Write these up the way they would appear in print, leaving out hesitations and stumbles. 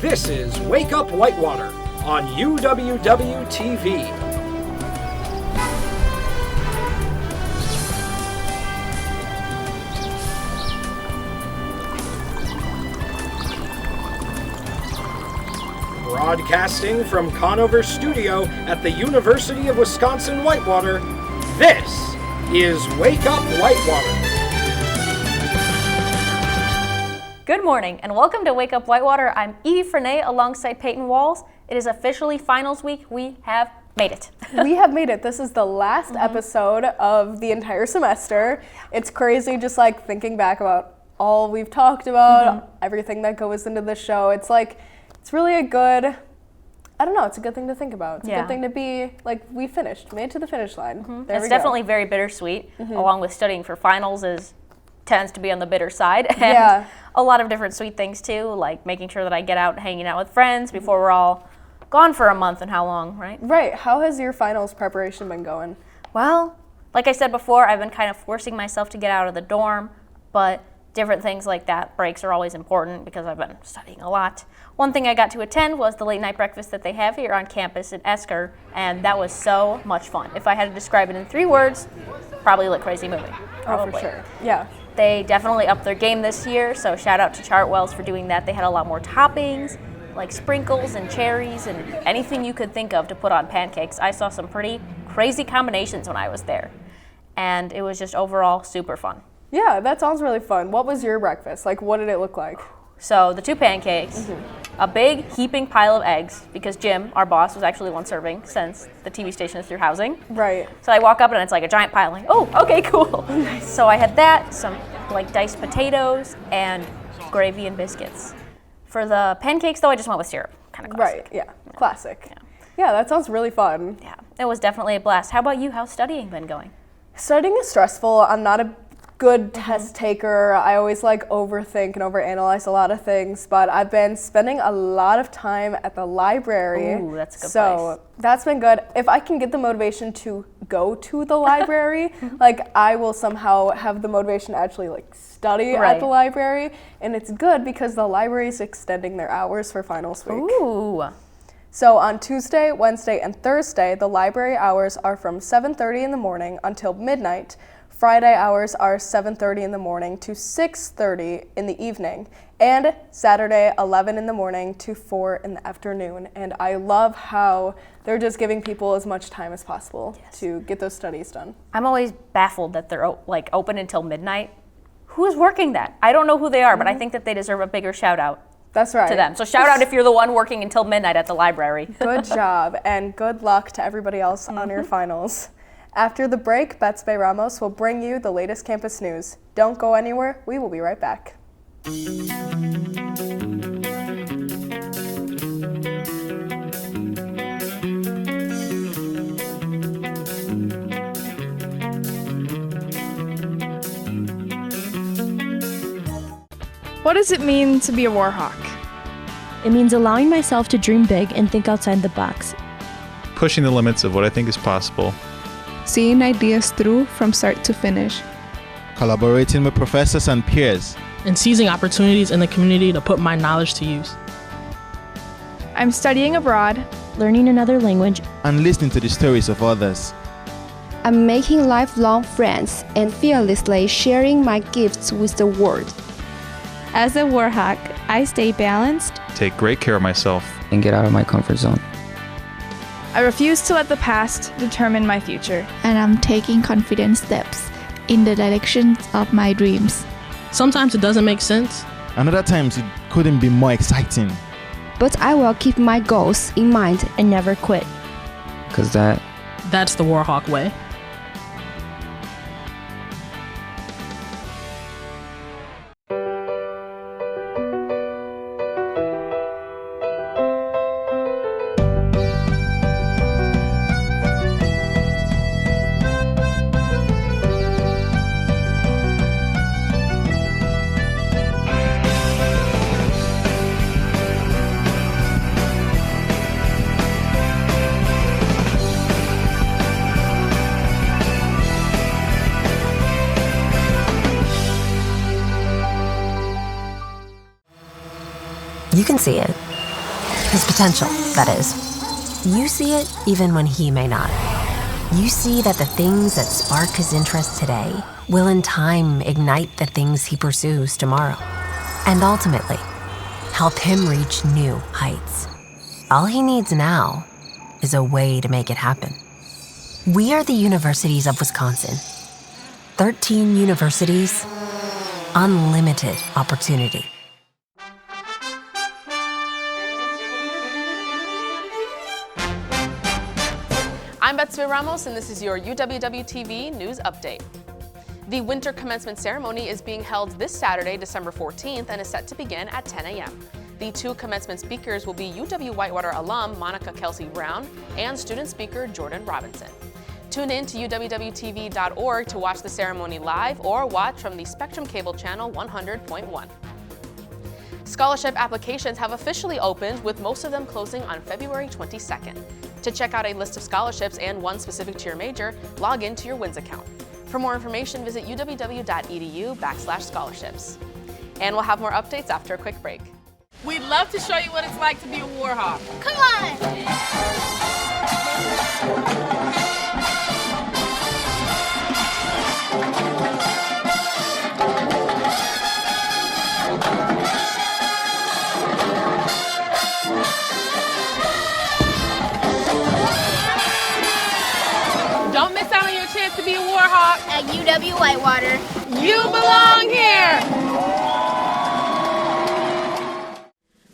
This is Wake Up Whitewater on UWW-TV. Broadcasting from Conover Studio at the University of Wisconsin-Whitewater, this is Wake Up Whitewater. Good morning and welcome to Wake Up Whitewater. I'm Edie Frenay alongside Peyton Walls. It is officially finals week. We have made it. We have made it. This is the last episode of the entire semester. It's crazy just like thinking back about all we've talked about, everything that goes into the show. It's really a good, I don't know, it's a good thing to think about. It's a good thing to be, like, we finished, made it to the finish line. It's definitely very bittersweet, along with studying for finals tends to be on the bitter side. And a lot of different sweet things too, like making sure that I get out and hanging out with friends before we're all gone for a month and how long, right? Right. How has your finals preparation been going? Well, like I said before, I've been kind of forcing myself to get out of the dorm, but different things like that, breaks are always important because I've been studying a lot. One thing I got to attend was the late night breakfast that they have here on campus at Esker, and that was so much fun. If I had to describe it in 3 words, probably like Crazy Movie. Probably. Oh, for sure. Yeah. They definitely upped their game this year, so shout out to Chartwells for doing that. They had a lot more toppings, like sprinkles and cherries and anything you could think of to put on pancakes. I saw some pretty crazy combinations when I was there, and it was just overall super fun. Yeah, that sounds really fun. What was your breakfast? Like, what did it look like? So the 2 pancakes, a big heaping pile of eggs, because Jim, our boss, was actually the one serving since the TV station is through housing. Right. So I walk up and it's like a giant pile. Like, oh, okay, cool. So I had that, some like diced potatoes, and gravy and biscuits. For the pancakes, though, I just went with syrup. Kind of classic. Right, yeah. Classic. Yeah, that sounds really fun. Yeah, it was definitely a blast. How about you? How's studying been going? Studying is stressful. I'm not a good test taker. I always like overthink and overanalyze a lot of things, but I've been spending a lot of time at the library. Ooh, that's a good place. So that's been good. If I can get the motivation to go to the library, like I will somehow have the motivation to actually like study at the library, and it's good because the library is extending their hours for finals week. Ooh. So on Tuesday, Wednesday, and Thursday, the library hours are from 7:30 in the morning until midnight. Friday hours are 7:30 in the morning to 6:30 in the evening, and Saturday 11 in the morning to 4 in the afternoon. And I love how they're just giving people as much time as possible to get those studies done. I'm always baffled that they're like open until midnight. Who is working that? I don't know who they are, but I think that they deserve a bigger shout out. That's right. To them. So shout out if you're the one working until midnight at the library. Good job, and good luck to everybody else on your finals. After the break, Betsabe Ramos will bring you the latest campus news. Don't go anywhere. We will be right back. What does it mean to be a Warhawk? It means allowing myself to dream big and think outside the box. Pushing the limits of what I think is possible. Seeing ideas through from start to finish. Collaborating with professors and peers. And seizing opportunities in the community to put my knowledge to use. I'm studying abroad, learning another language, and listening to the stories of others. I'm making lifelong friends and fearlessly sharing my gifts with the world. As a Warhawk, I stay balanced, take great care of myself, and get out of my comfort zone. I refuse to let the past determine my future. And I'm taking confident steps in the direction of my dreams. Sometimes it doesn't make sense. And other times it couldn't be more exciting. But I will keep my goals in mind and never quit. Because that's the Warhawk way. You can see it. His potential, that is. You see it even when he may not. You see that the things that spark his interest today will in time ignite the things he pursues tomorrow. And ultimately, help him reach new heights. All he needs now is a way to make it happen. We are the Universities of Wisconsin. 13 universities, unlimited opportunity. I'm Betsy Ramos, and this is your UWW-TV News Update. The winter commencement ceremony is being held this Saturday, December 14th, and is set to begin at 10 a.m. The two commencement speakers will be UW-Whitewater alum Monica Kelsey Brown and student speaker Jordan Robinson. Tune in to uwwtv.org to watch the ceremony live or watch from the Spectrum Cable Channel 100.1. Scholarship applications have officially opened, with most of them closing on February 22nd. To check out a list of scholarships and one specific to your major, log into your WINS account. For more information, visit uww.edu/scholarships. And we'll have more updates after a quick break. We'd love to show you what it's like to be a Warhawk. Come on! Don't miss out on your chance to be a Warhawk. At UW-Whitewater. You belong here!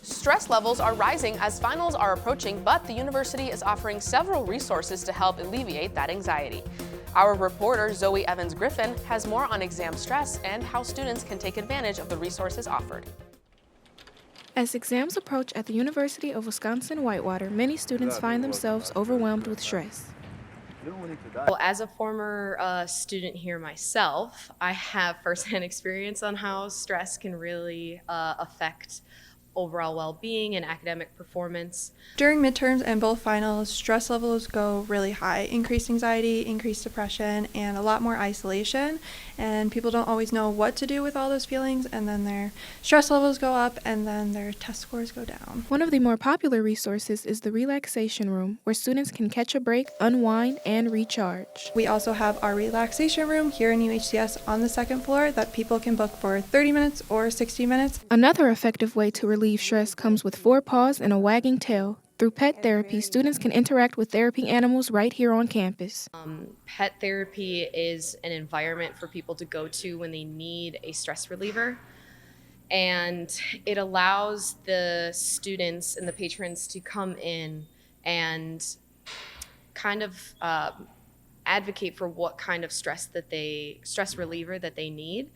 Stress levels are rising as finals are approaching, but the university is offering several resources to help alleviate that anxiety. Our reporter, Zoe Evans Griffin, has more on exam stress and how students can take advantage of the resources offered. As exams approach at the University of Wisconsin-Whitewater, many students find themselves overwhelmed with stress. Well, as a former student here myself, I have firsthand experience on how stress can really affect overall well-being and academic performance. During midterms and both finals, stress levels go really high. Increased anxiety, increased depression, and a lot more isolation. And people don't always know what to do with all those feelings, and then their stress levels go up, and then their test scores go down. One of the more popular resources is the relaxation room, where students can catch a break, unwind, and recharge. We also have our relaxation room here in UHCS on the second floor that people can book for 30 minutes or 60 minutes. Another effective way to relieve stress comes with 4 paws and a wagging tail. Through pet therapy, students can interact with therapy animals right here on campus. Pet therapy is an environment for people to go to when they need a stress reliever. And it allows the students and the patrons to come in and kind of advocate for what kind of stress reliever that they need.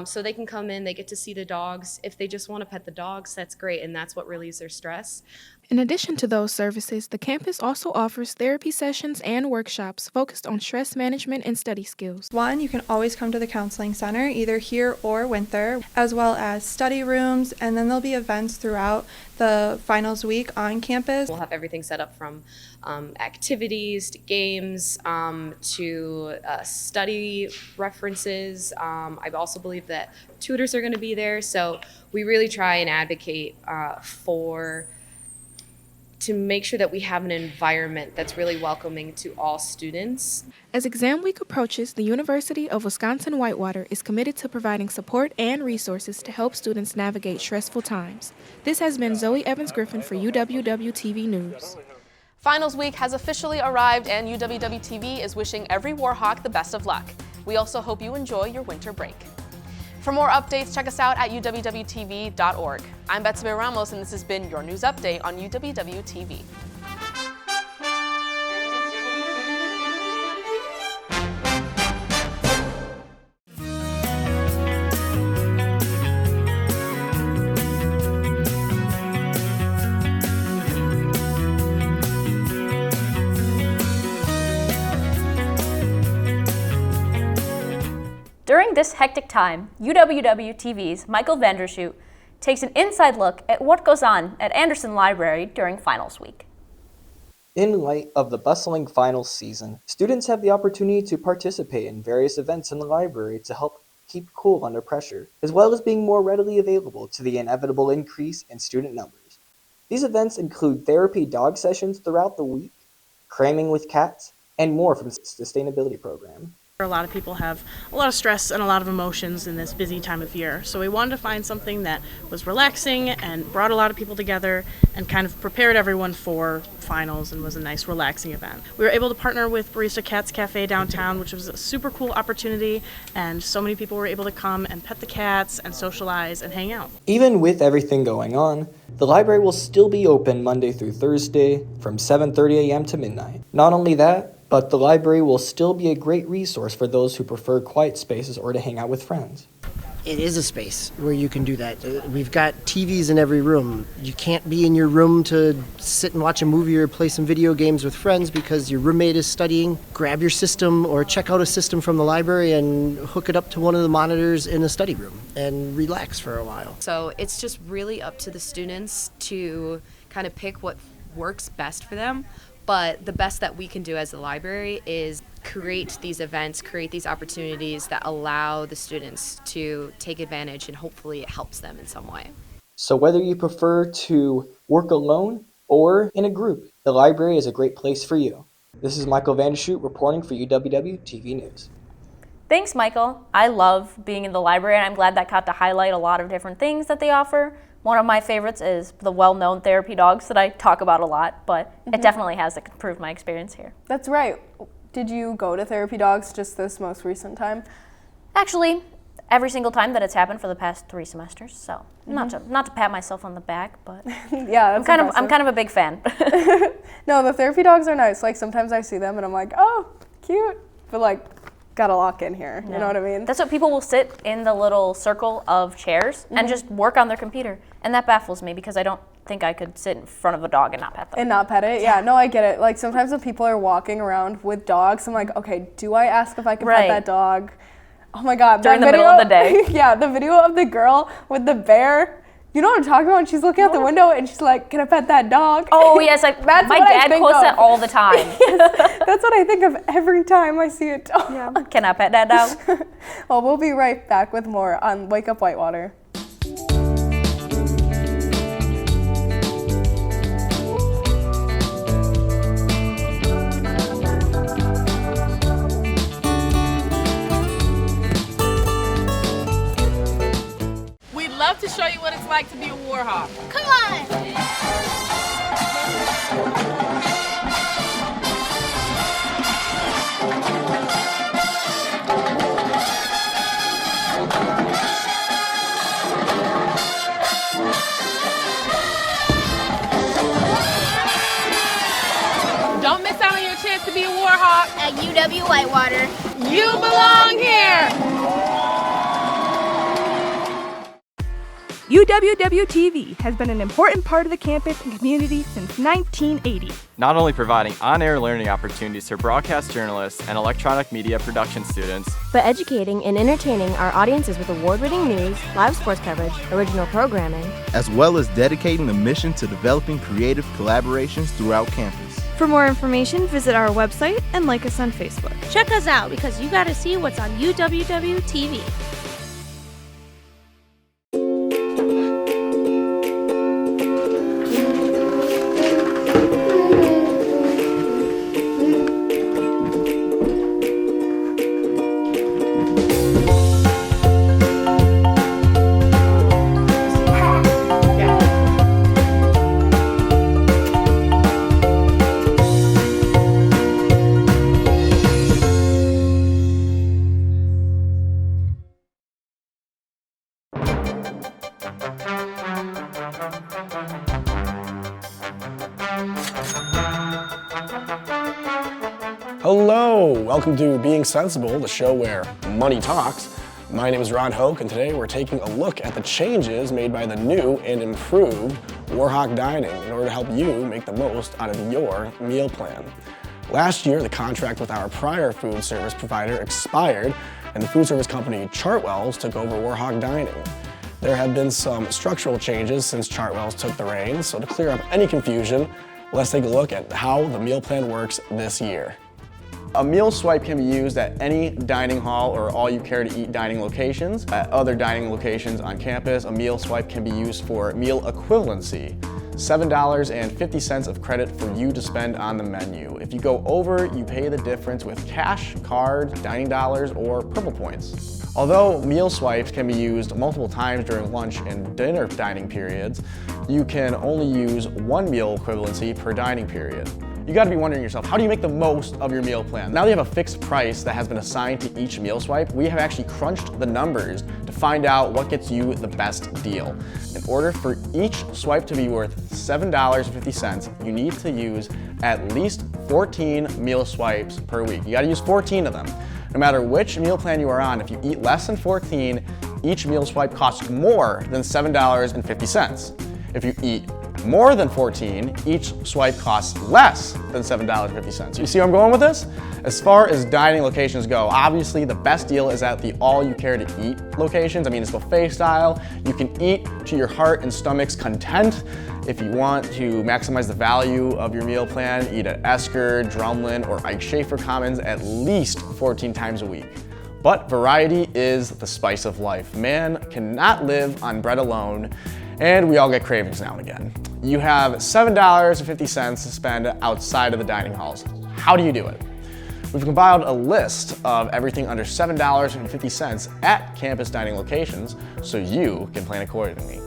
So they can come in, they get to see the dogs. If they just want to pet the dogs, that's great, and that's what relieves their stress. In addition to those services, the campus also offers therapy sessions and workshops focused on stress management and study skills. One, you can always come to the counseling center, either here or Winther, as well as study rooms, and then there'll be events throughout the finals week on campus. We'll have everything set up from activities to games to study references. I also believe that tutors are going to be there, so we really try and advocate to make sure that we have an environment that's really welcoming to all students. As exam week approaches, the University of Wisconsin-Whitewater is committed to providing support and resources to help students navigate stressful times. This has been Zoe Evans Griffin for UWW-TV News. Finals week has officially arrived, and UWW-TV is wishing every Warhawk the best of luck. We also hope you enjoy your winter break. For more updates, check us out at uwwtv.org. I'm Betsy Ramos, and this has been your news update on UWW-TV. During this hectic time, UWW-TV's Michael Vandershoot takes an inside look at what goes on at Anderson Library during finals week. In light of the bustling finals season, students have the opportunity to participate in various events in the library to help keep cool under pressure, as well as being more readily available to the inevitable increase in student numbers. These events include therapy dog sessions throughout the week, cramming with cats, and more from the sustainability program. A lot of people have a lot of stress and a lot of emotions in this busy time of year. So we wanted to find something that was relaxing and brought a lot of people together and kind of prepared everyone for finals and was a nice relaxing event. We were able to partner with Barista Cats Cafe downtown, which was a super cool opportunity, and so many people were able to come and pet the cats and socialize and hang out. Even with everything going on, the library will still be open Monday through Thursday from 7:30 a.m. to midnight. Not only that, but the library will still be a great resource for those who prefer quiet spaces or to hang out with friends. It is a space where you can do that. We've got TVs in every room. You can't be in your room to sit and watch a movie or play some video games with friends because your roommate is studying. Grab your system or check out a system from the library and hook it up to one of the monitors in the study room and relax for a while. So it's just really up to the students to kind of pick what works best for them. But the best that we can do as a library is create these events, create these opportunities that allow the students to take advantage, and hopefully it helps them in some way. So whether you prefer to work alone or in a group, the library is a great place for you. This is Michael Vandershoot reporting for UWW TV News. Thanks, Michael. I love being in the library, and I'm glad that got to highlight a lot of different things that they offer. One of my favorites is the well-known therapy dogs that I talk about a lot, but it definitely has improved my experience here. That's right. Did you go to therapy dogs just this most recent time? Actually, every single time that it's happened for the past 3 semesters, so not to pat myself on the back, but yeah, I'm kind of a big fan. No, the therapy dogs are nice. Like sometimes I see them and I'm like, oh, cute, but like, gotta lock in here. You know what I mean? That's what people will sit in the little circle of chairs and just work on their computer, and that baffles me because I don't think I could sit in front of a dog and not pet them. And not pet it? Yeah, no, I get it. Like sometimes when people are walking around with dogs, I'm like, okay, do I ask if I can pet that dog? Oh my God. During the middle of the day. Yeah, the video of the girl with the bear. You know what I'm talking about? And she's looking out the window and she's like, can I pet that dog? Oh, yes. My dad quotes that all the time. Yes, that's what I think of every time I see a dog. Yeah. Can I pet that dog? Well, we'll be right back with more on Wake Up Whitewater. Love to show you what it's like to be a Warhawk. Come on! Don't miss out on your chance to be a Warhawk at UW Whitewater. You belong here! UWW-TV has been an important part of the campus and community since 1980. Not only providing on-air learning opportunities for broadcast journalists and electronic media production students, but educating and entertaining our audiences with award-winning news, live sports coverage, original programming, as well as dedicating the mission to developing creative collaborations throughout campus. For more information, visit our website and like us on Facebook. Check us out because you gotta see what's on UWW-TV. Hello, welcome to Being Sensible, the show where money talks. My name is Ron Hoke, and today we're taking a look at the changes made by the new and improved Warhawk Dining in order to help you make the most out of your meal plan. Last year, the contract with our prior food service provider expired, and the food service company Chartwells took over Warhawk Dining. There have been some structural changes since Chartwells took the reins, so to clear up any confusion, let's take a look at how the meal plan works this year. A meal swipe can be used at any dining hall or all-you-care-to-eat dining locations. At other dining locations on campus, a meal swipe can be used for meal equivalency. $7.50 of credit for you to spend on the menu. If you go over, you pay the difference with cash, card, dining dollars, or Purple Points. Although meal swipes can be used multiple times during lunch and dinner dining periods, you can only use one meal equivalency per dining period. You gotta be wondering yourself, how do you make the most of your meal plan? Now that you have a fixed price that has been assigned to each meal swipe, we have actually crunched the numbers to find out what gets you the best deal. In order for each swipe to be worth $7.50, you need to use at least 14 meal swipes per week. You gotta use 14 of them. No matter which meal plan you are on, if you eat less than 14, each meal swipe costs more than $7.50. If you eat more than 14, each swipe costs less than $7.50. You see where I'm going with this? As far as dining locations go, obviously the best deal is at the all-you-care-to-eat locations. I mean, it's buffet style. You can eat to your heart and stomach's content. If you want to maximize the value of your meal plan, eat at Esker, Drumlin, or Ike Schaefer Commons at least 14 times a week. But variety is the spice of life. Man cannot live on bread alone, and we all get cravings now and again. You have $7.50 to spend outside of the dining halls. How do you do it? We've compiled a list of everything under $7.50 at campus dining locations so you can plan accordingly.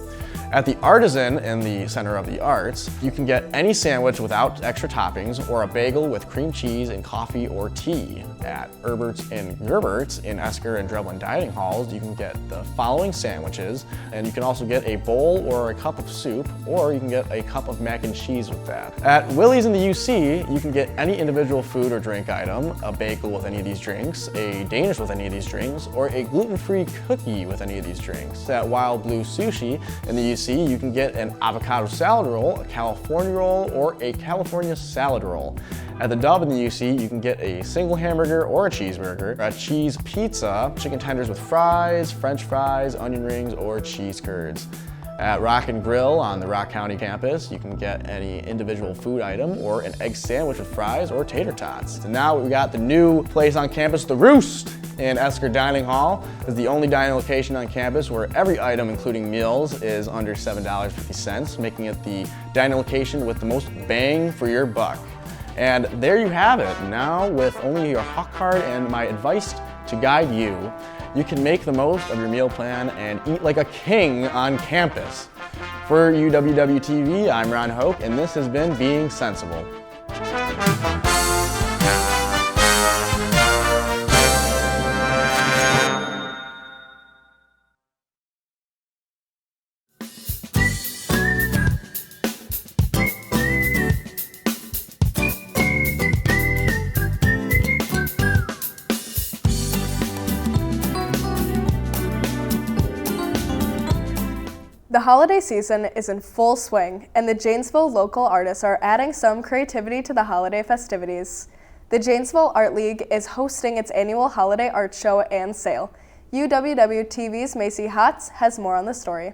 At the Artisan in the Center of the Arts, you can get any sandwich without extra toppings or a bagel with cream cheese and coffee or tea. At Herbert's and Gerbert's in Esker and Drumlin dining halls, you can get the following sandwiches, and you can also get a bowl or a cup of soup, or you can get a cup of mac and cheese with that. At Willie's in the UC, you can get any individual food or drink item, a bagel with any of these drinks, a Danish with any of these drinks, or a gluten-free cookie with any of these drinks. At Wild Blue Sushi in the UC, you can get an avocado salad roll, a California roll, or a California salad roll. At the Dove in the UC, you can get a single hamburger or a cheeseburger, a cheese pizza, chicken tenders with fries, french fries, onion rings, or cheese curds. At Rock and Grill on the Rock County campus, you can get any individual food item or an egg sandwich with fries or tater tots. And now we got the new place on campus, The Roost in Esker Dining Hall. Is the only dining location on campus where every item, including meals, is under $7.50, making it the dining location with the most bang for your buck. And there you have it. Now, with only your Hawk card and my advice to guide you, you can make the most of your meal plan and eat like a king on campus. For UWW-TV, I'm Ron Hoke, and this has been Being Sensible. The holiday season is in full swing, and the Janesville local artists are adding some creativity to the holiday festivities. The Janesville Art League is hosting its annual holiday art show and sale. UWW-TV's Macy Hotz has more on the story.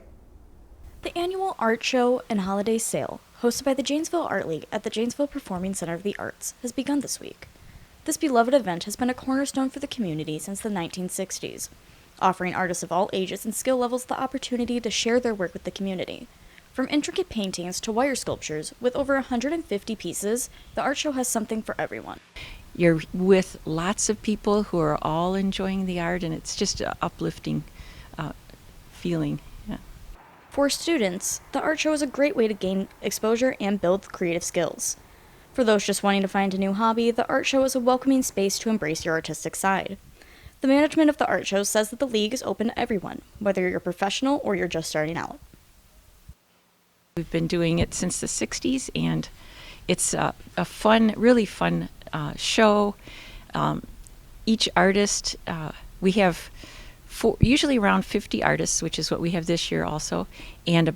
The annual art show and holiday sale, hosted by the Janesville Art League at the Janesville Performing Center of the Arts, has begun this week. This beloved event has been a cornerstone for the community since the 1960s. Offering artists of all ages and skill levels the opportunity to share their work with the community. From intricate paintings to wire sculptures, with over 150 pieces, the art show has something for everyone. You're with lots of people who are all enjoying the art, and it's just an uplifting feeling. Yeah. For students, the art show is a great way to gain exposure and build creative skills. For those just wanting to find a new hobby, the art show is a welcoming space to embrace your artistic side. The management of the art show says that the league is open to everyone, whether you're a professional or you're just starting out. We've been doing it since the 60s, and it's a fun, really fun show. Each artist, we have usually around 50 artists, which is what we have this year also, and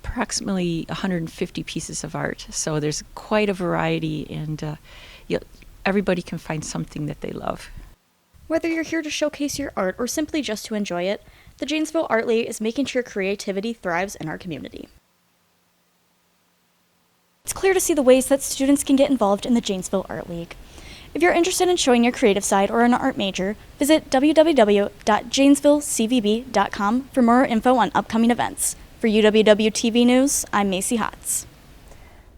approximately 150 pieces of art. So there's quite a variety, and everybody can find something that they love. Whether you're here to showcase your art or simply just to enjoy it, the Janesville Art League is making sure creativity thrives in our community. It's clear to see the ways that students can get involved in the Janesville Art League. If you're interested in showing your creative side or an art major, visit www.janesvillecvb.com for more info on upcoming events. For UWW-TV News, I'm Macy Hotz.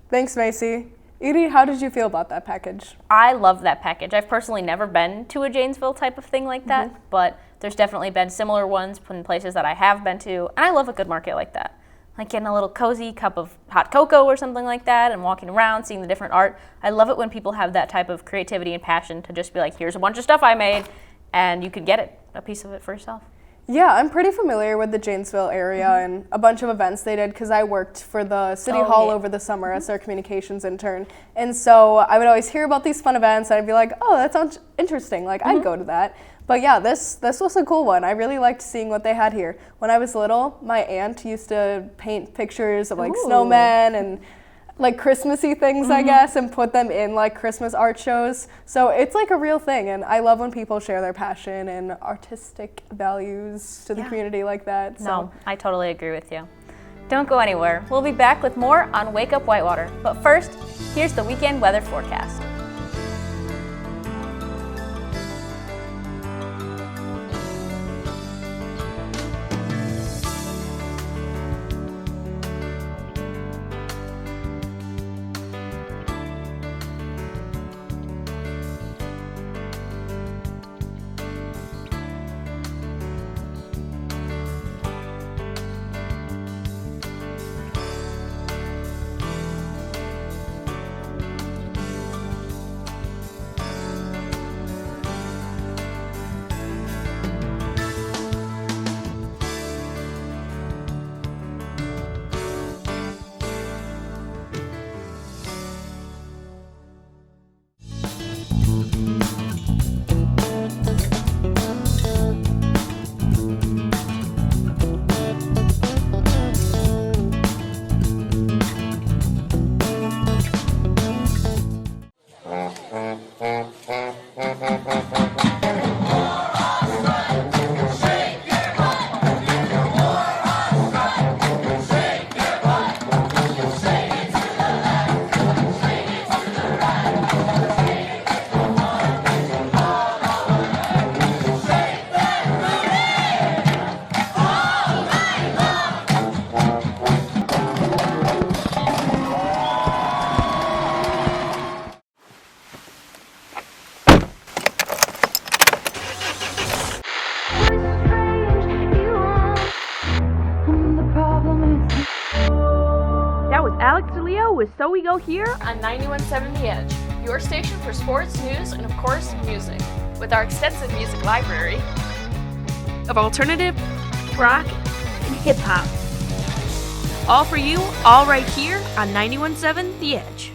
Thanks, Macy. Edie, how did you feel about that package? I love that package. I've personally never been to a Janesville type of thing like that, but there's definitely been similar ones in places that I have been to, and I love a good market like that. Like getting a little cozy cup of hot cocoa or something like that and walking around, seeing the different art. I love it when people have that type of creativity and passion to just be like, here's a bunch of stuff I made, and you can get it, a piece of it for yourself. Yeah, I'm pretty familiar with the Janesville area and a bunch of events they did because I worked for the City Hall over the summer as their communications intern. And so I would always hear about these fun events and I'd be like, oh, that sounds interesting. Like, I'd go to that. But yeah, this was a cool one. I really liked seeing what they had here. When I was little, my aunt used to paint pictures of like snowmen and like Christmassy things, I guess, and put them in like Christmas art shows. So it's like a real thing, and I love when people share their passion and artistic values to the community like that. So. No, I totally agree with you. Don't go anywhere. We'll be back with more on Wake Up Whitewater. But first, here's the weekend weather forecast. With So We Go Here on 91.7 The Edge, your station for sports, news, and of course, music. With our extensive music library of alternative, rock, and hip hop. All for you, all right here on 91.7 The Edge.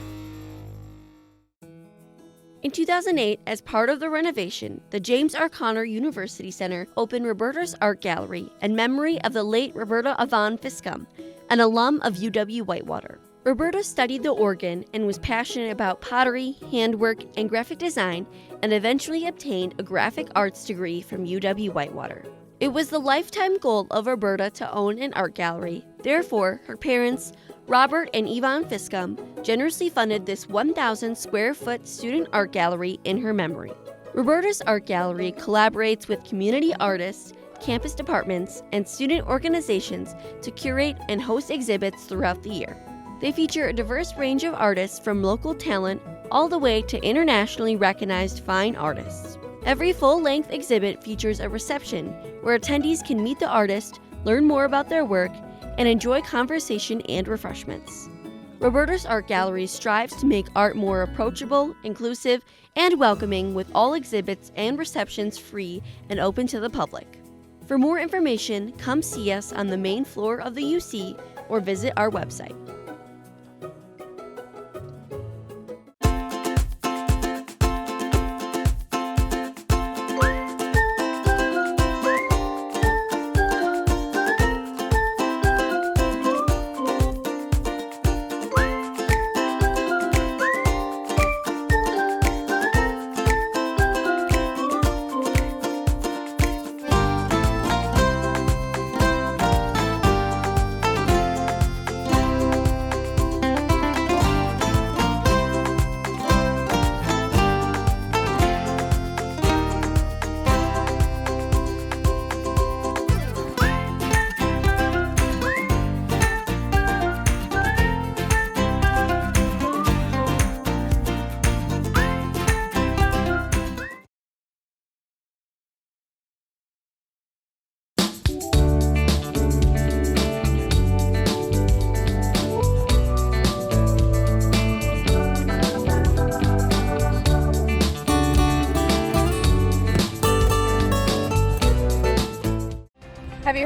In 2008, as part of the renovation, the James R. Conner University Center opened Roberta's Art Gallery in memory of the late Roberta Yvonne Fiscum, an alum of UW-Whitewater. Roberta studied the organ and was passionate about pottery, handwork, and graphic design, and eventually obtained a graphic arts degree from UW-Whitewater. It was the lifetime goal of Roberta to own an art gallery. Therefore, her parents, Robert and Yvonne Fiscum, generously funded this 1,000 square foot student art gallery in her memory. Roberta's Art Gallery collaborates with community artists, campus departments, and student organizations to curate and host exhibits throughout the year. They feature a diverse range of artists from local talent all the way to internationally recognized fine artists. Every full-length exhibit features a reception where attendees can meet the artist, learn more about their work, and enjoy conversation and refreshments. Roberta's Art Gallery strives to make art more approachable, inclusive, and welcoming, with all exhibits and receptions free and open to the public. For more information, come see us on the main floor of the UC or visit our website.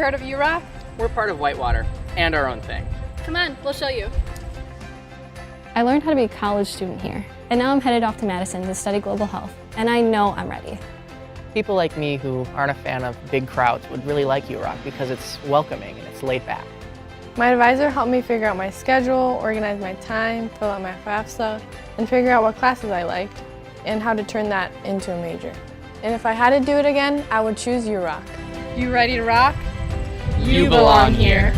part of UROC? We're part of Whitewater and our own thing. Come on, we'll show you. I learned how to be a college student here, and now I'm headed off to Madison to study global health, and I know I'm ready. People like me who aren't a fan of big crowds would really like UROC because it's welcoming and it's laid back. My advisor helped me figure out my schedule, organize my time, fill out my FAFSA, and figure out what classes I liked and how to turn that into a major. And if I had to do it again, I would choose UROC. You ready to rock? You belong here.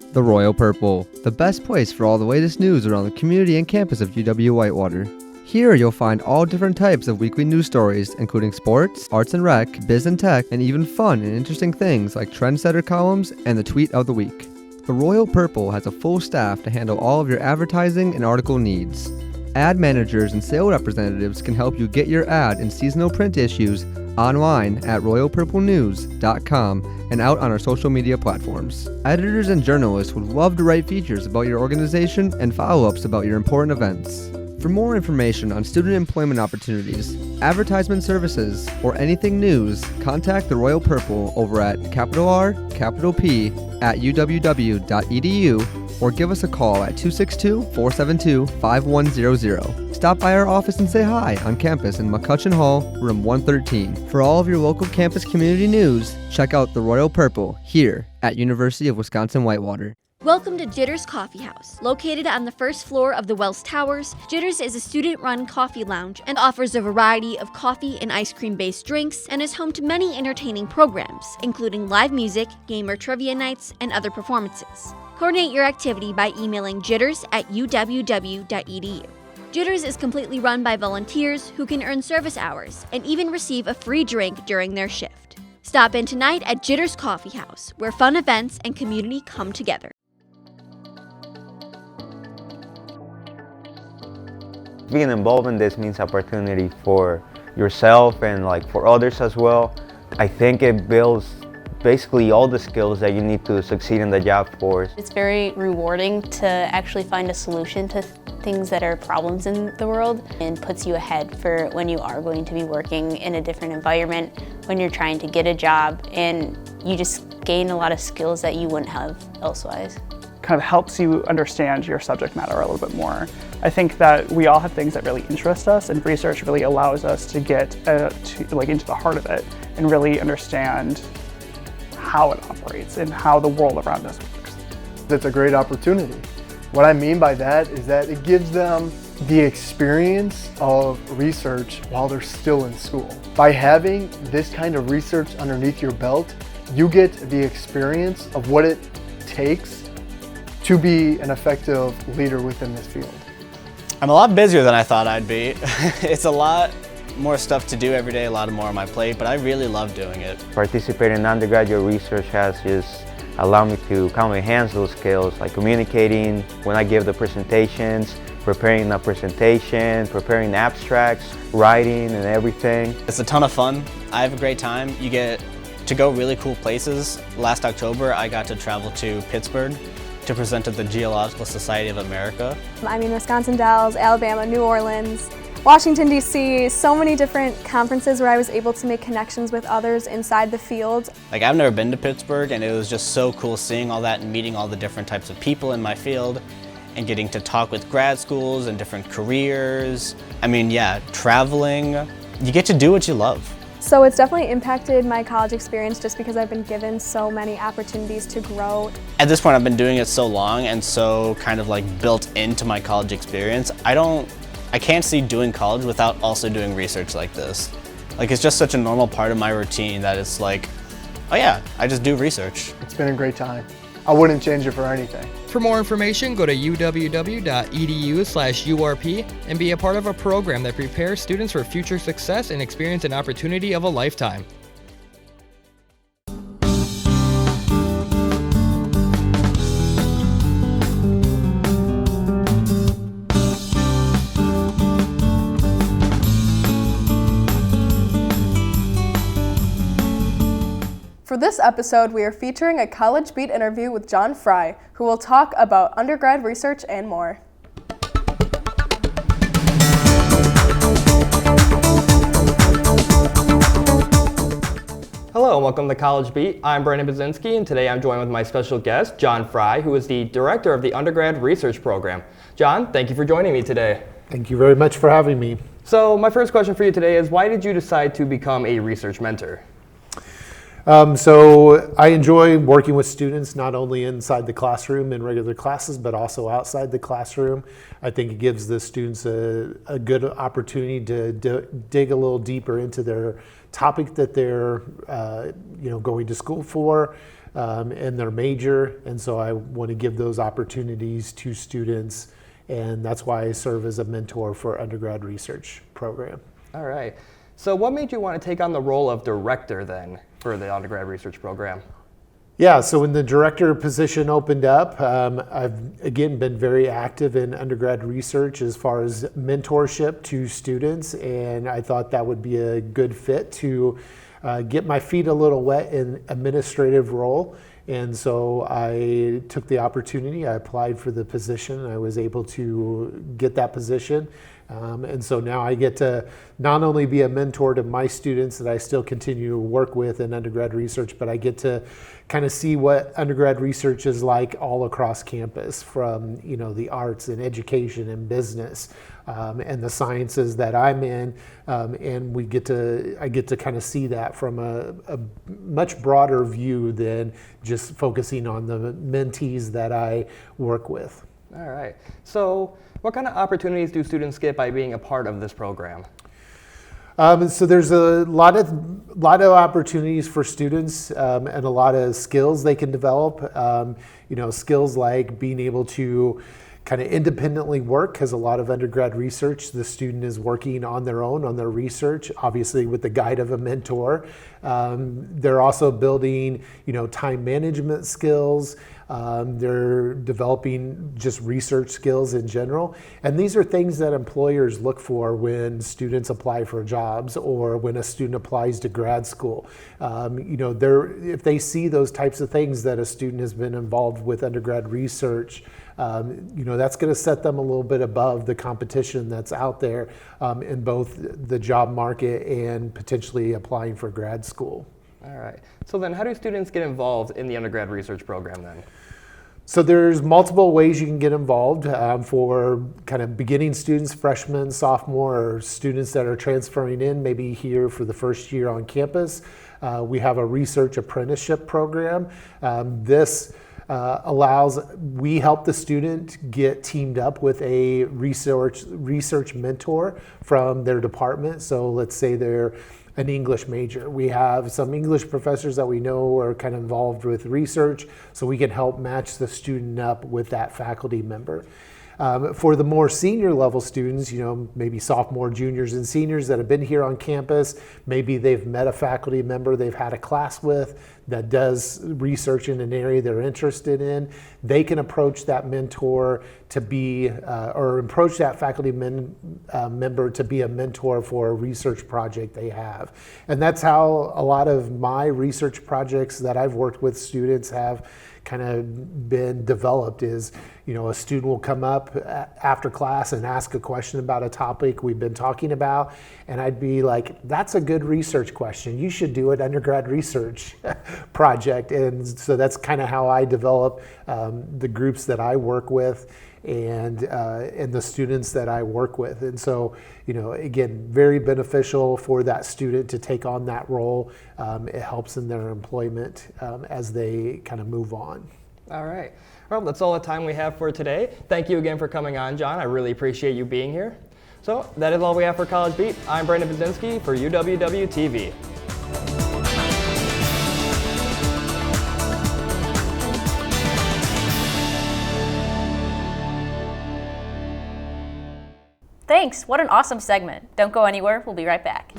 The Royal Purple, the best place for all the latest news around the community and campus of UW-Whitewater. Here you'll find all different types of weekly news stories, including sports, arts and rec, biz and tech, and even fun and interesting things like trendsetter columns and the tweet of the week. The Royal Purple has a full staff to handle all of your advertising and article needs. Ad managers and sales representatives can help you get your ad in seasonal print issues online at royalpurplenews.com and out on our social media platforms. Editors and journalists would love to write features about your organization and follow-ups about your important events. For more information on student employment opportunities, advertisement services, or anything news, contact the Royal Purple over at R.P@uww.edu or give us a call at 262-472-5100. Stop by our office and say hi on campus in McCutcheon Hall, room 113. For all of your local campus community news, check out the Royal Purple here at University of Wisconsin-Whitewater. Welcome to Jitters Coffee House. Located on the first floor of the Wells Towers, Jitters is a student-run coffee lounge and offers a variety of coffee and ice cream-based drinks and is home to many entertaining programs, including live music, gamer trivia nights, and other performances. Coordinate your activity by emailing jitters@uww.edu. Jitters is completely run by volunteers who can earn service hours and even receive a free drink during their shift. Stop in tonight at Jitters Coffee House, where fun events and community come together. Being involved in this means opportunity for yourself and for others as well. I think it builds basically all the skills that you need to succeed in the job force. It's very rewarding to actually find a solution to things that are problems in the world and puts you ahead for when you are going to be working in a different environment, when you're trying to get a job, and you just gain a lot of skills that you wouldn't have elsewise. Kind of helps you understand your subject matter a little bit more. I think that we all have things that really interest us, and research really allows us to get into the heart of it and really understand how it operates and how the world around us works. It's a great opportunity. What I mean by that is that it gives them the experience of research while they're still in school. By having this kind of research underneath your belt, you get the experience of what it takes to be an effective leader within this field. I'm a lot busier than I thought I'd be. It's a lot more stuff to do every day, a lot more on my plate, but I really love doing it. Participating in undergraduate research has just allowed me to kind of enhance those skills, like communicating when I give the presentations, preparing the presentation, preparing abstracts, writing and everything. It's a ton of fun. I have a great time. You get to go really cool places. Last October, I got to travel to Pittsburgh to present at the Geological Society of America. I mean, Wisconsin Dells, Alabama, New Orleans, Washington, D.C., so many different conferences where I was able to make connections with others inside the field. I've never been to Pittsburgh, and it was just so cool seeing all that and meeting all the different types of people in my field and getting to talk with grad schools and different careers. I mean, yeah, traveling, you get to do what you love. So it's definitely impacted my college experience just because I've been given so many opportunities to grow. At this point, I've been doing it so long and so kind of built into my college experience. I can't see doing college without also doing research like this. It's just such a normal part of my routine that it's oh yeah, I just do research. It's been a great time. I wouldn't change it for anything. For more information, go to uww.edu/URP and be a part of a program that prepares students for future success and experience an opportunity of a lifetime. For this episode, we are featuring a College Beat interview with John Fry, who will talk about undergrad research and more. Hello and welcome to College Beat. I'm Brandon Bazinski, and today I'm joined with my special guest, John Fry, who is the director of the undergrad research program. John, thank you for joining me today. Thank you very much for having me. So my first question for you today is, why did you decide to become a research mentor? So I enjoy working with students, not only inside the classroom in regular classes, but also outside the classroom. I think it gives the students a good opportunity to dig a little deeper into their topic that they're going to school for and their major. And so I want to give those opportunities to students, and that's why I serve as a mentor for undergrad research program. All right. So what made you want to take on the role of director then for the undergrad research program? Yeah, so when the director position opened up, I've again been very active in undergrad research as far as mentorship to students, and I thought that would be a good fit to get my feet a little wet in administrative role. And so I took the opportunity, I applied for the position, I was able to get that position. And so now I get to not only be a mentor to my students that I still continue to work with in undergrad research, but I get to kind of see what undergrad research is like all across campus, from the arts and education and business and the sciences that I'm in, and I get to kind of see that from a much broader view than just focusing on the mentees that I work with. All right. So what kind of opportunities do students get by being a part of this program? So there's a lot of opportunities for students and a lot of skills they can develop. Skills like being able to kind of independently work, because a lot of undergrad research, the student is working on their own, on their research, obviously with the guide of a mentor. They're also building, time management skills. They're developing just research skills in general. And these are things that employers look for when students apply for jobs or when a student applies to grad school. If they see those types of things that a student has been involved with undergrad research, that's going to set them a little bit above the competition that's out there in both the job market and potentially applying for grad school. All right. So then how do students get involved in the undergrad research program then? So there's multiple ways you can get involved for kind of beginning students, freshmen, sophomore, or students that are transferring in, maybe here for the first year on campus. We have a research apprenticeship program. This we help the student get teamed up with a research mentor from their department. So let's say they're an English major. We have some English professors that we know are kind of involved with research, so we can help match the student up with that faculty member. For the more senior level students, maybe sophomore, juniors, and seniors that have been here on campus, maybe they've met a faculty member they've had a class with that does research in an area they're interested in, they can approach that mentor to be, or approach that faculty member to be a mentor for a research project they have. And that's how a lot of my research projects that I've worked with students have kind of been developed. Is a student will come up after class and ask a question about a topic we've been talking about, and I'd be like, that's a good research question, you should do an undergrad research project. And so that's kind of how I develop the groups that I work with and the students that I work with. And so, again, very beneficial for that student to take on that role. It helps in their employment as they kind of move on. All right. Well, that's all the time we have for today. Thank you again for coming on, John. I really appreciate you being here. So that is all we have for College Beat. I'm Brandon Bazinski for UWW-TV. Thanks. What an awesome segment. Don't go anywhere. We'll be right back.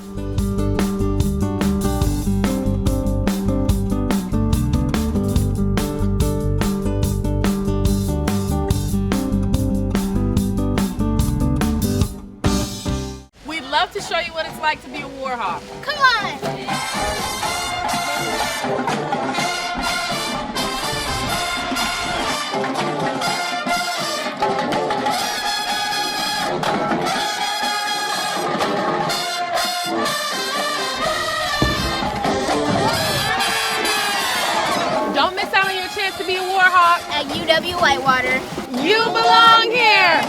We'd love to show you what it's like to be a Warhawk. Come on! at UW Whitewater. You belong here!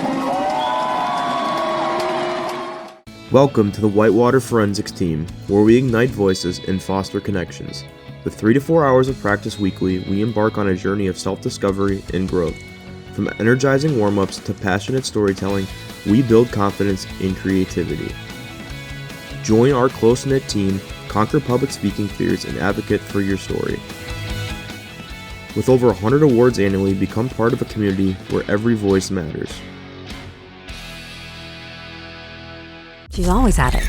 Welcome to the Whitewater Forensics Team, where we ignite voices and foster connections. With 3 to 4 hours of practice weekly, we embark on a journey of self-discovery and growth. From energizing warm-ups to passionate storytelling, we build confidence and creativity. Join our close-knit team, conquer public speaking fears, and advocate for your story. With over 100 awards annually, become part of a community where every voice matters. She's always had it.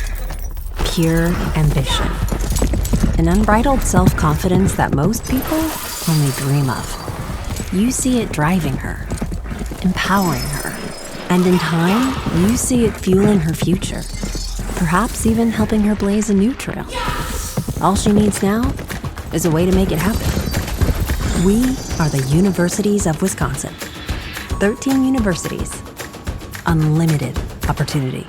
Pure ambition. An unbridled self-confidence that most people only dream of. You see it driving her, empowering her, and in time, you see it fueling her future. Perhaps even helping her blaze a new trail. All she needs now is a way to make it happen. We are the Universities of Wisconsin. 13 universities. Unlimited opportunity.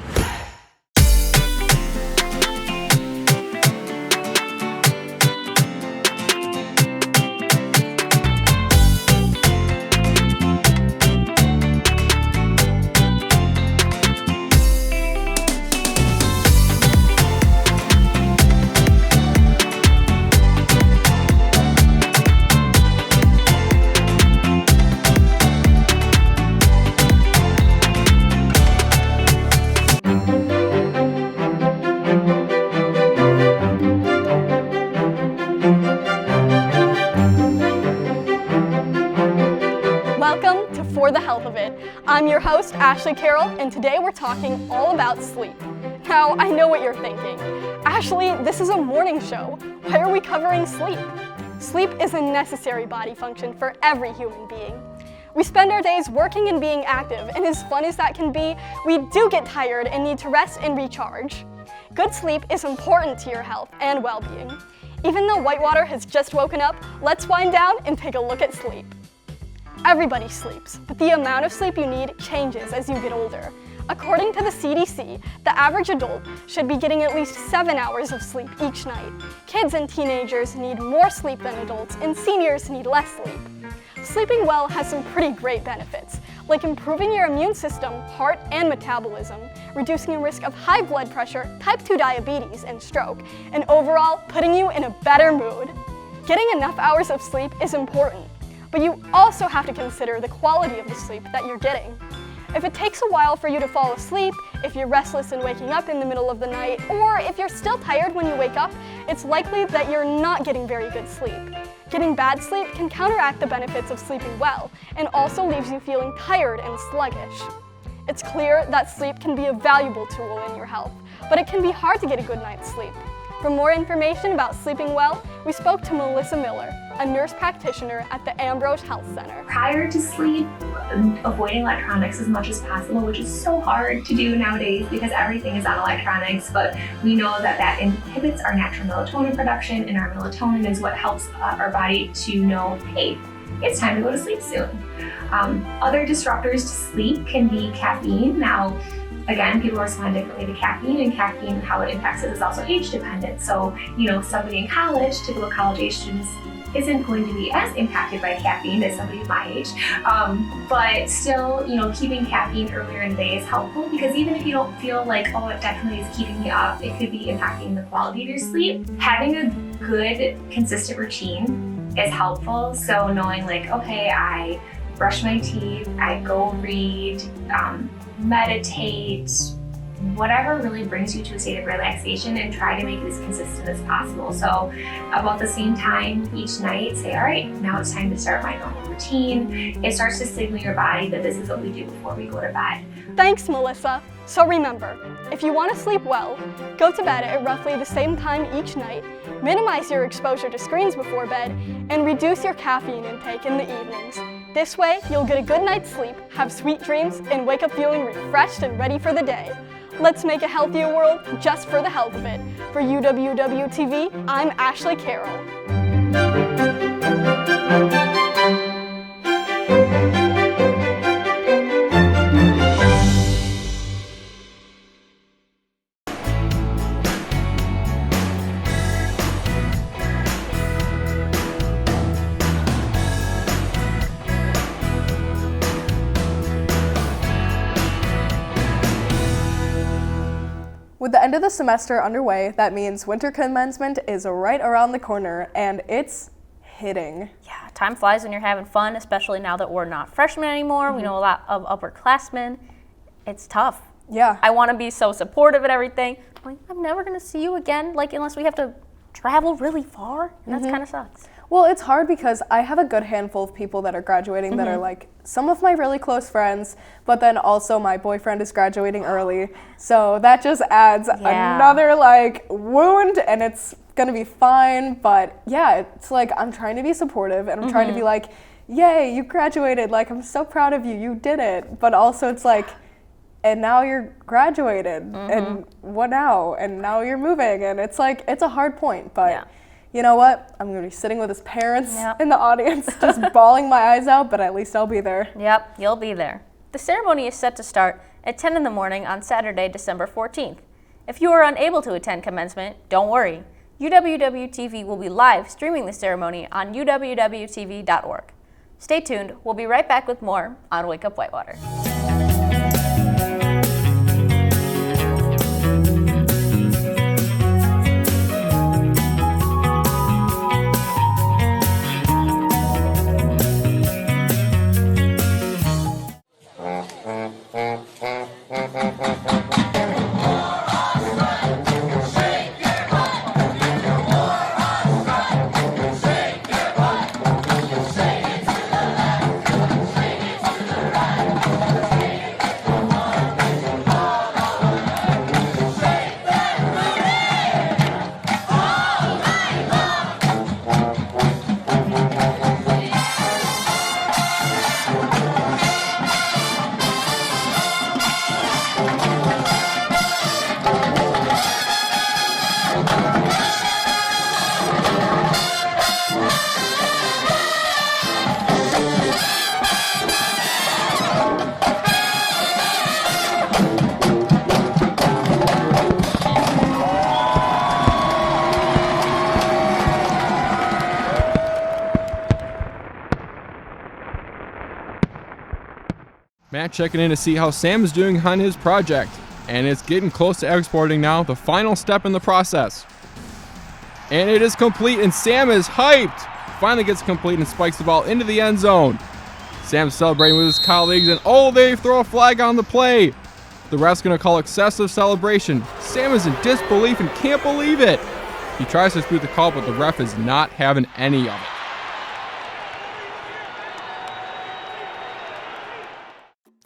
Welcome to For the Health of It. I'm your host, Ashley Carroll, and today we're talking all about sleep. Now, I know what you're thinking. Ashley, this is a morning show. Why are we covering sleep? Sleep is a necessary body function for every human being. We spend our days working and being active, and as fun as that can be, we do get tired and need to rest and recharge. Good sleep is important to your health and well-being. Even though Whitewater has just woken up, let's wind down and take a look at sleep. Everybody sleeps, but the amount of sleep you need changes as you get older. According to the CDC, the average adult should be getting at least 7 hours of sleep each night. Kids and teenagers need more sleep than adults, and seniors need less sleep. Sleeping well has some pretty great benefits, like improving your immune system, heart, and metabolism, reducing the risk of high blood pressure, type 2 diabetes, and stroke, and overall putting you in a better mood. Getting enough hours of sleep is important, but you also have to consider the quality of the sleep that you're getting. If it takes a while for you to fall asleep, if you're restless and waking up in the middle of the night, or if you're still tired when you wake up, it's likely that you're not getting very good sleep. Getting bad sleep can counteract the benefits of sleeping well, and also leaves you feeling tired and sluggish. It's clear that sleep can be a valuable tool in your health, but it can be hard to get a good night's sleep. For more information about sleeping well, we spoke to Melissa Miller, a nurse practitioner at the Ambrose Health Center. Prior to sleep, avoiding electronics as much as possible, which is so hard to do nowadays because everything is on electronics, but we know that that inhibits our natural melatonin production, and our melatonin is what helps our body to know, hey, it's time to go to sleep soon. Other disruptors to sleep can be caffeine. Now, again, people respond differently to caffeine, and caffeine, how it impacts it is also age dependent. So, somebody in college, typical college age students, isn't going to be as impacted by caffeine as somebody my age. But still, keeping caffeine earlier in the day is helpful, because even if you don't feel like, oh, it definitely is keeping me up, it could be impacting the quality of your sleep. Having a good, consistent routine is helpful. So knowing like, okay, I brush my teeth, I go read, meditate, whatever really brings you to a state of relaxation, and try to make it as consistent as possible. So about the same time each night, say, all right, now it's time to start my normal routine. It starts to signal your body that this is what we do before we go to bed. Thanks, Melissa. So remember, if you want to sleep well, go to bed at roughly the same time each night, minimize your exposure to screens before bed, and reduce your caffeine intake in the evenings. This way, you'll get a good night's sleep, have sweet dreams, and wake up feeling refreshed and ready for the day. Let's make a healthier world just for the health of it. For UWW-TV, I'm Ashley Carroll. With the end of the semester underway, that means winter commencement is right around the corner, and it's hitting. Yeah, time flies when you're having fun, especially now that we're not freshmen anymore. We know a lot of upperclassmen. It's tough. Yeah. I want to be so supportive and everything. I'm never going to see you again, unless we have to travel really far, and that kind of sucks. Well, it's hard because I have a good handful of people that are graduating that are some of my really close friends, but then also my boyfriend is graduating early. So that just adds another wound, and it's gonna be fine. But yeah, it's I'm trying to be supportive, and I'm trying to be yay, you graduated. I'm so proud of you. You did it. But also it's and now you're graduated, and what now? And now you're moving, and it's it's a hard point, but you know what? I'm gonna be sitting with his parents in the audience, just bawling my eyes out, but at least I'll be there. Yep, you'll be there. The ceremony is set to start at 10 in the morning on Saturday, December 14th. If you are unable to attend commencement, don't worry. UWW-TV will be live streaming the ceremony on uwwtv.org. Stay tuned, we'll be right back with more on Wake Up Whitewater. Matt checking in to see how Sam is doing on his project, and it's getting close to exporting now, the final step in the process. And it is complete, and Sam is hyped. Finally gets complete and spikes the ball into the end zone. Sam's celebrating with his colleagues, and they throw a flag on the play. The ref's gonna call excessive celebration. Sam is in disbelief and can't believe it. He tries to dispute the call, but the ref is not having any of it.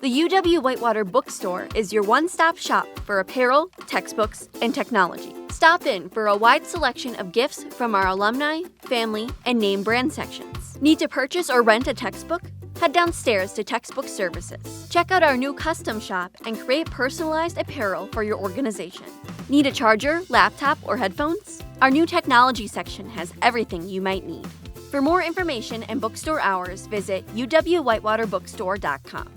The UW Whitewater Bookstore is your one-stop shop for apparel, textbooks, and technology. Stop in for a wide selection of gifts from our alumni, family, and name brand sections. Need to purchase or rent a textbook? Head downstairs to Textbook Services. Check out our new custom shop and create personalized apparel for your organization. Need a charger, laptop, or headphones? Our new technology section has everything you might need. For more information and bookstore hours, visit uwwhitewaterbookstore.com.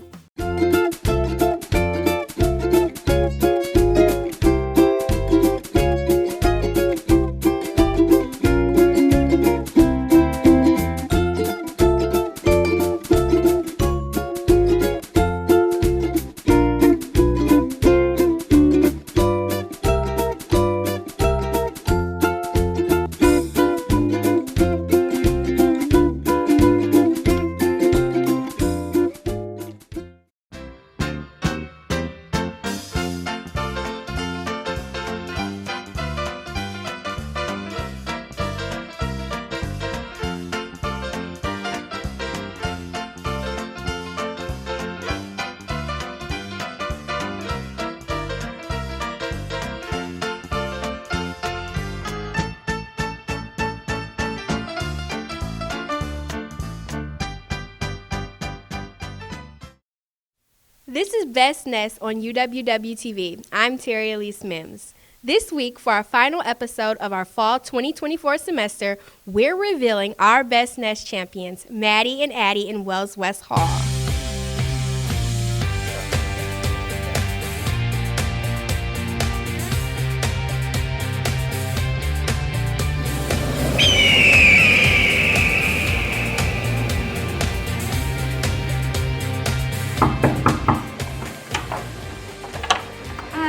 This is Best Nest on UWW-TV. I'm Terry Elise Mims. This week, for our final episode of our fall 2024 semester, we're revealing our Best Nest champions, Maddie and Addie in Wells West Hall.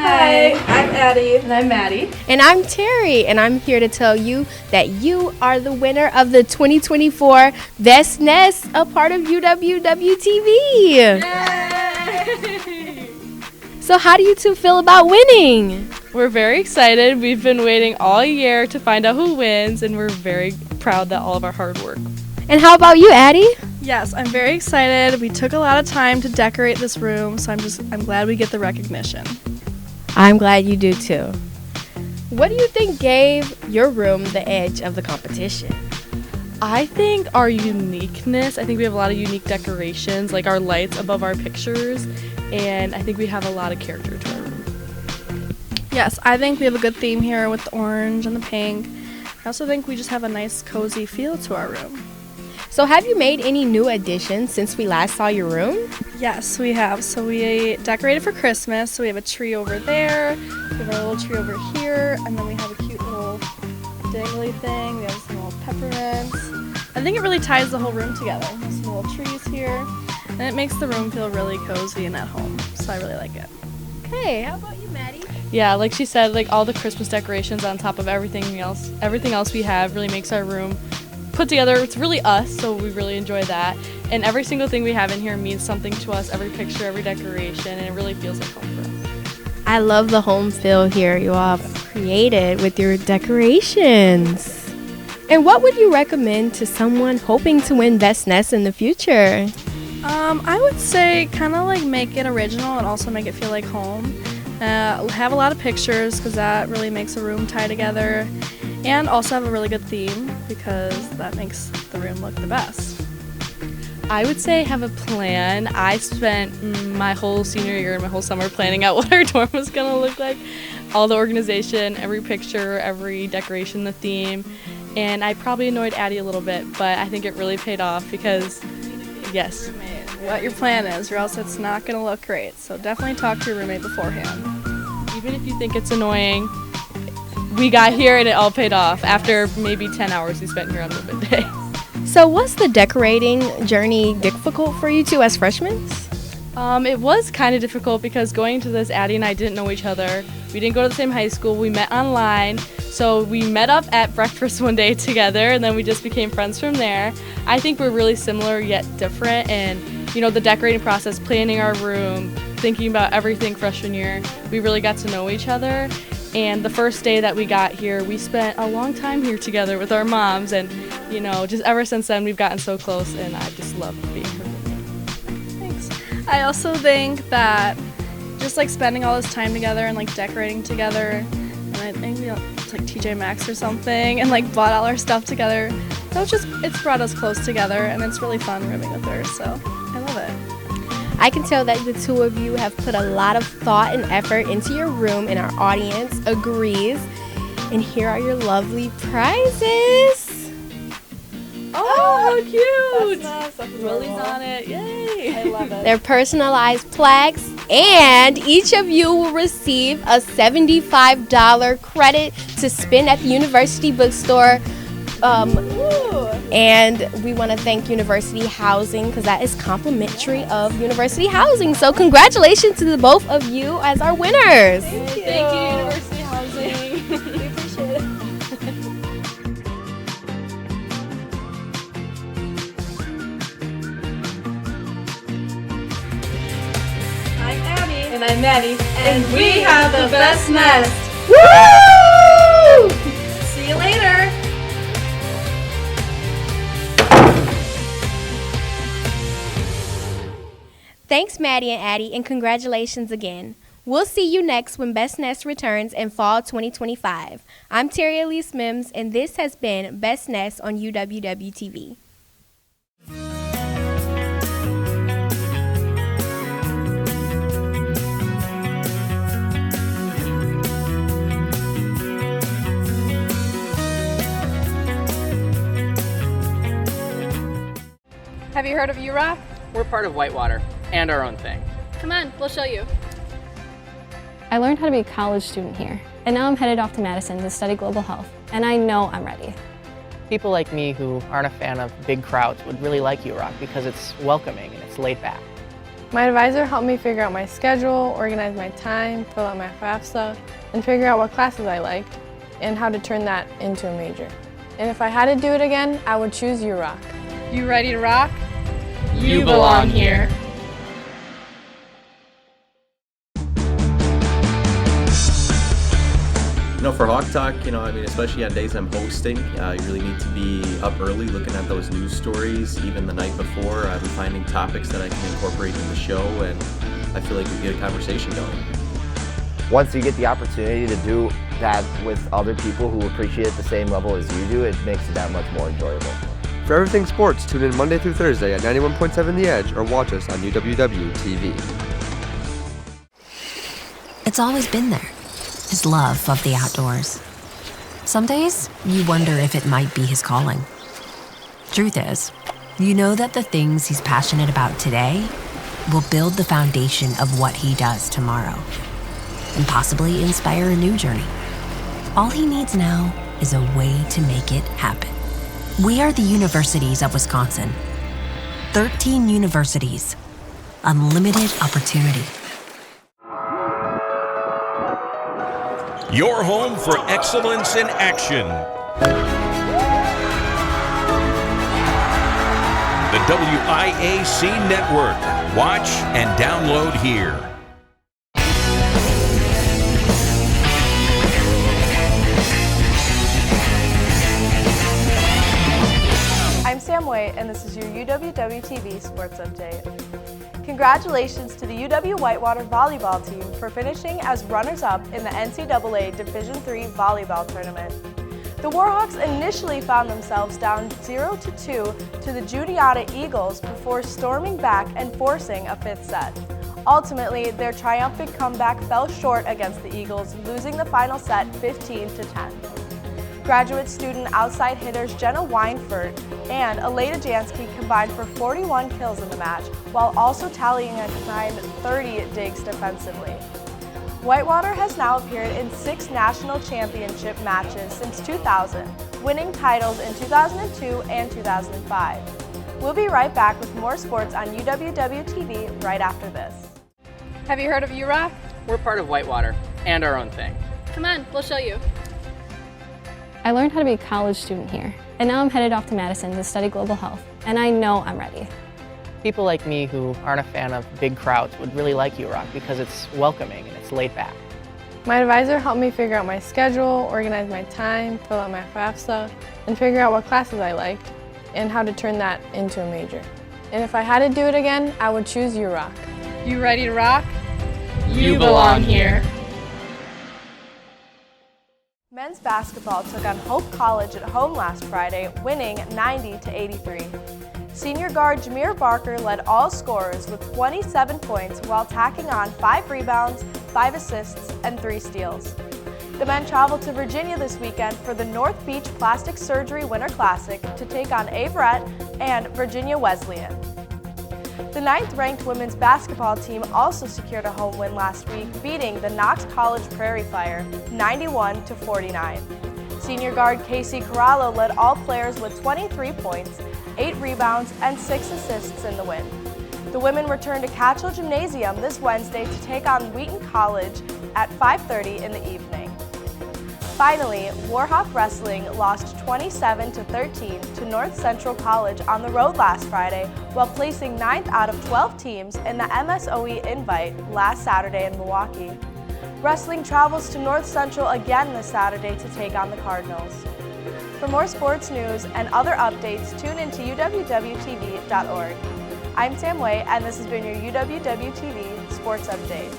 Hi, I'm Addie. And I'm Maddie. And I'm Terry, and I'm here to tell you that you are the winner of the 2024 Best Nest, a part of UWWTV. Yay! So how do you two feel about winning? We're very excited. We've been waiting all year to find out who wins, and we're very proud that all of our hard work. And how about you, Addie? Yes, I'm very excited. We took a lot of time to decorate this room, so I'm glad we get the recognition. I'm glad you do too. What do you think gave your room the edge of the competition? I think our uniqueness. I think we have a lot of unique decorations, like our lights above our pictures, and I think we have a lot of character to our room. Yes, I think we have a good theme here with the orange and the pink. I also think we just have a nice cozy feel to our room. So have you made any new additions since we last saw your room? Yes, we have. So we decorated for Christmas. So we have a tree over there, we have our little tree over here, and then we have a cute little dangly thing. We have some little peppermints. I think it really ties the whole room together. There's some little trees here, and it makes the room feel really cozy and at home. So I really like it. Okay, how about you, Maddie? Yeah, like she said, like all the Christmas decorations on top of everything else we have really makes our room put together. It's really us, so we really enjoy that. And every single thing we have in here means something to us, every picture, every decoration, and it really feels like home for us. I love the home feel here you all have created with your decorations. And what would you recommend to someone hoping to win Best Nest in the future? I would say kind of like make it original and also make it feel like home. Have a lot of pictures because that really makes a room tie together. And also have a really good theme because that makes the room look the best. I would say have a plan. I spent my whole senior year and my whole summer planning out what our dorm was going to look like. All the organization, every picture, every decoration, the theme. And I probably annoyed Addie a little bit, but I think it really paid off because, yes. What your plan is, or else it's not going to look great. So definitely talk to your roommate beforehand. Even if you think it's annoying, we got here and it all paid off after maybe 10 hours we spent here on Ribbon Day. So was the decorating journey difficult for you two as freshmen? It was kind of difficult because going to this, Addie and I didn't know each other. We didn't go to the same high school. We met online. So we met up at breakfast one day together and then we just became friends from there. I think we're really similar yet different, and the decorating process, planning our room, thinking about everything freshman year, we really got to know each other. And the first day that we got here, we spent a long time here together with our moms, and just ever since then we've gotten so close, and I just love being here. Thanks. I also think that just like spending all this time together and like decorating together, and I think it's like TJ Maxx or something, and like bought all our stuff together. So it's brought us close together, and it's really fun rooming with her. So I love it. I can tell that the two of you have put a lot of thought and effort into your room, and our audience agrees. And here are your lovely prizes. Oh, how cute! That's nice. Willie's on it. Yay! I love it. They're personalized plaques, and each of you will receive a $75 credit to spend at the University Bookstore. And we want to thank University Housing because that is complimentary of University Housing. So congratulations to the both of you as our winners. Thank you, University Housing. We appreciate it. I'm Abby. And I'm Maddie. And we have the best nest. Woo! See you later. Thanks, Maddie and Addie, and congratulations again. We'll see you next when Best Nest returns in fall 2025. I'm Terry Elise Mims, and this has been Best Nest on UWW-TV. Have you heard of UROC? We're part of Whitewater and our own thing. Come on, we'll show you. I learned how to be a college student here, and now I'm headed off to Madison to study global health, and I know I'm ready. People like me who aren't a fan of big crowds would really like UROC because it's welcoming and it's laid back. My advisor helped me figure out my schedule, organize my time, fill out my FAFSA, and figure out what classes I liked and how to turn that into a major. And if I had to do it again, I would choose UROC. You ready to rock? You belong here. For Hawk Talk, especially on days I'm hosting, you really need to be up early looking at those news stories. Even the night before, I'm finding topics that I can incorporate in the show, and I feel like we get a conversation going. Once you get the opportunity to do that with other people who appreciate it the same level as you do, it makes it that much more enjoyable. For everything sports, tune in Monday through Thursday at 91.7 The Edge or watch us on UWW TV. It's always been there, his love of the outdoors. Some days, you wonder if it might be his calling. Truth is, you know that the things he's passionate about today will build the foundation of what he does tomorrow, and possibly inspire a new journey. All he needs now is a way to make it happen. We are the Universities of Wisconsin. 13 universities, unlimited opportunity. Your home for excellence in action. The WIAC Network. Watch and download here. I'm Sam White, and this is your UWW-TV Sports Update. Congratulations to the UW Whitewater volleyball team for finishing as runners-up in the NCAA Division III volleyball tournament. The Warhawks initially found themselves down 0-2 to the Juniata Eagles before storming back and forcing a fifth set. Ultimately, their triumphant comeback fell short against the Eagles, losing the final set 15-10. Graduate student outside hitters Jenna Weinfurt and Aleda Jansky combined for 41 kills in the match, while also tallying a combined 30 digs defensively. Whitewater has now appeared in 6 national championship matches since 2000, winning titles in 2002 and 2005. We'll be right back with more sports on UWW-TV right after this. Have you heard of UROC? We're part of Whitewater and our own thing. Come on, we'll show you. I learned how to be a college student here, and now I'm headed off to Madison to study global health, and I know I'm ready. People like me who aren't a fan of big crowds would really like UROC because it's welcoming and it's laid back. My advisor helped me figure out my schedule, organize my time, fill out my FAFSA, and figure out what classes I liked and how to turn that into a major. And if I had to do it again, I would choose UROC. You ready to rock? You belong here. Men's basketball took on Hope College at home last Friday, winning 90-83. Senior guard Jameer Barker led all scorers with 27 points while tacking on 5 rebounds, 5 assists, and 3 steals. The men traveled to Virginia this weekend for the North Beach Plastic Surgery Winter Classic to take on Averett and Virginia Wesleyan. The 9th-ranked women's basketball team also secured a home win last week, beating the Knox College Prairie Fire 91-49. Senior guard Casey Corallo led all players with 23 points, 8 rebounds, and 6 assists in the win. The women return to Catchell Gymnasium this Wednesday to take on Wheaton College at 5:30 in the evening. Finally, Warhawk Wrestling lost 27-13 to North Central College on the road last Friday, while placing 9th out of 12 teams in the MSOE Invite last Saturday in Milwaukee. Wrestling travels to North Central again this Saturday to take on the Cardinals. For more sports news and other updates, tune in to uwwtv.org. I'm Sam Way, and this has been your UWW-TV Sports Update.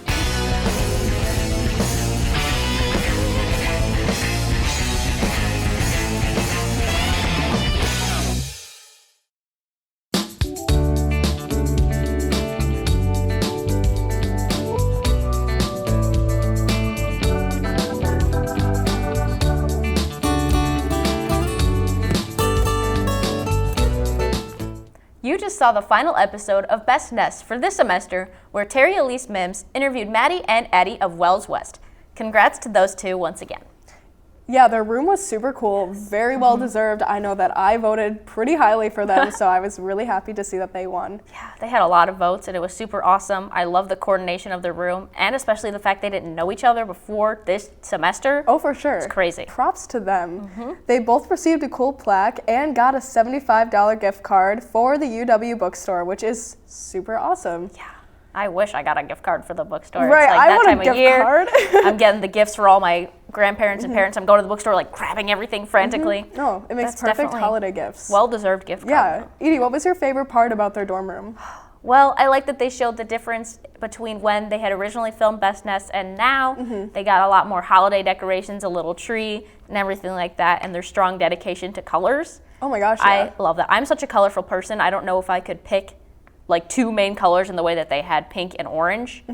You just saw the final episode of Best Nest for this semester, where Terry Elise Mims interviewed Maddie and Addie of Wells West. Congrats to those two once again. Yeah, their room was super cool, very well deserved. I know that I voted pretty highly for them, so I was really happy to see that they won. Yeah, they had a lot of votes and it was super awesome. I love the coordination of their room and especially the fact they didn't know each other before this semester. Oh, for sure. It's crazy. Props to them. They both received a cool plaque and got a $75 gift card for the UW bookstore, which is super awesome. Yeah. I wish I got a gift card for the bookstore. Right, it's like I that want time a gift of year. card. I'm getting the gifts for all my grandparents and parents. I'm going to the bookstore like grabbing everything frantically. No, it makes That's perfect definitely holiday gifts. Well-deserved gift card. Yeah. Edie, what was your favorite part about their dorm room? Well, I like that they showed the difference between when they had originally filmed Best Nest and now. They got a lot more holiday decorations, a little tree and everything like that, and their strong dedication to colors. Oh my gosh, yeah. I love that. I'm such a colorful person. I don't know if I could pick like two main colors in the way that they had pink and orange.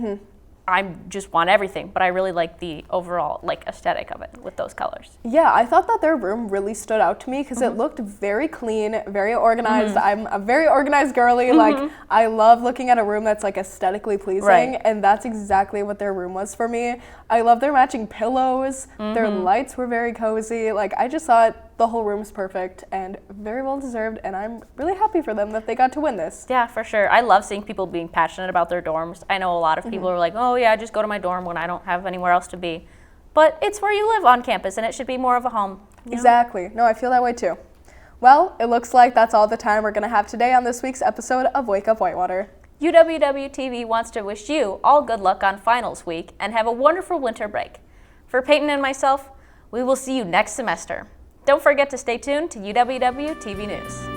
I just want everything, but I really like the overall like aesthetic of it with those colors. Yeah, I thought that their room really stood out to me because it looked very clean, very organized. I'm a very organized girly. Like, I love looking at a room that's like aesthetically pleasing, and that's exactly what their room was for me. I love their matching pillows. Their lights were very cozy. Like, I just thought the whole room's perfect and very well deserved, and I'm really happy for them that they got to win this. Yeah, for sure. I love seeing people being passionate about their dorms. I know a lot of people are like, oh yeah, just go to my dorm when I don't have anywhere else to be. But it's where you live on campus, and it should be more of a home. You know? Exactly. No, I feel that way too. Well, it looks like that's all the time we're going to have today on this week's episode of Wake Up Whitewater. UWW-TV wants to wish you all good luck on finals week and have a wonderful winter break. For Peyton and myself, we will see you next semester. Don't forget to stay tuned to UWW-TV News.